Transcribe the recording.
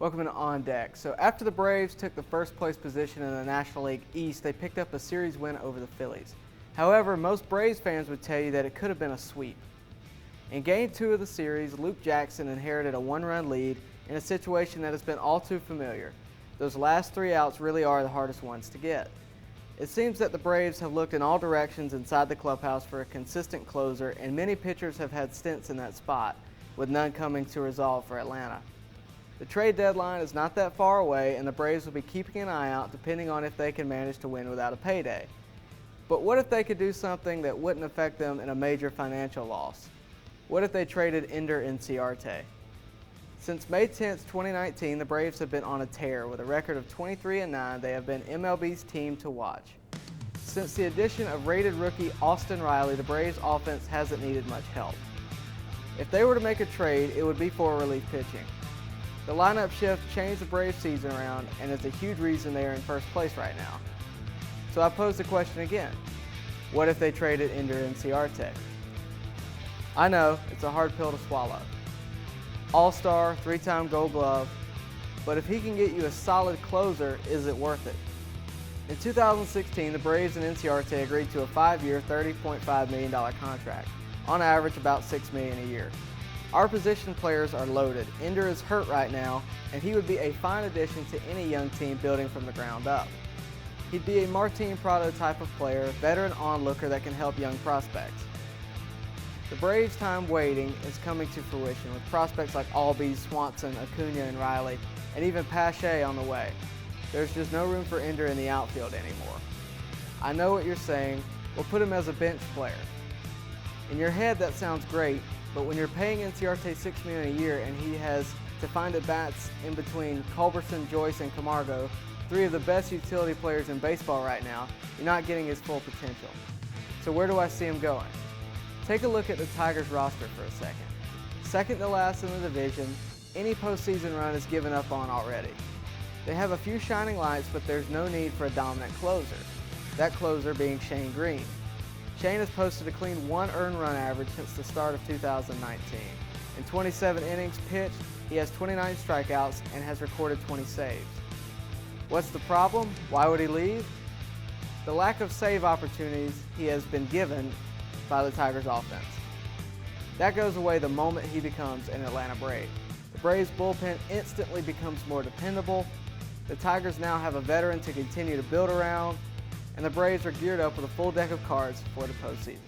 Welcome to On Deck. So after the Braves took the first place position in the National League East, they picked up a series win over the Phillies. However, most Braves fans would tell you that it could have been a sweep. In Game 2 of the series, Luke Jackson inherited a one-run lead in a situation that has been all too familiar. Those last 3 outs really are the hardest ones to get. It seems that the Braves have looked in all directions inside the clubhouse for a consistent closer, and many pitchers have had stints in that spot, with none coming to resolve for Atlanta. The trade deadline is not that far away, and the Braves will be keeping an eye out depending on if they can manage to win without a payday. But what if they could do something that wouldn't affect them in a major financial loss? What if they traded Inciarte? Since May 10, 2019, the Braves have been on a tear. With a record of 23-9, they have been MLB's team to watch. Since the addition of rated rookie Austin Riley, the Braves offense hasn't needed much help. If they were to make a trade, it would be for relief pitching. The lineup shift changed the Braves season around and is a huge reason they are in first place right now. So I pose the question again. What if they traded Inciarte? I know, it's a hard pill to swallow. All-star, 3-time Gold Glove, but if he can get you a solid closer, is it worth it? In 2016, the Braves and Inciarte agreed to a 5-year, $30.5 million contract, on average about $6 million a year. Our position players are loaded. Ender is hurt right now, and he would be a fine addition to any young team building from the ground up. He'd be a Martin Prado type of player, veteran onlooker that can help young prospects. The Braves' time waiting is coming to fruition with prospects like Albies, Swanson, Acuna, and Riley, and even Pache on the way. There's just no room for Ender in the outfield anymore. I know what you're saying. We'll put him as a bench player. In your head, that sounds great, but when you're paying Inciarte $6 million a year and he has to find at-bats in between Culberson, Joyce, and Camargo, 3 of the best utility players in baseball right now, you're not getting his full potential. So where do I see him going? Take a look at the Tigers roster for a second. Second to last in the division, any postseason run is given up on already. They have a few shining lights, but there's no need for a dominant closer. That closer being Shane Greene. Shane has posted a clean 1 earned run average since the start of 2019. In 27 innings pitched, he has 29 strikeouts and has recorded 20 saves. What's the problem? Why would he leave? The lack of save opportunities he has been given by the Tigers offense. That goes away the moment he becomes an Atlanta Brave. The Braves bullpen instantly becomes more dependable. The Tigers now have a veteran to continue to build around, and the Braves are geared up with a full deck of cards for the postseason.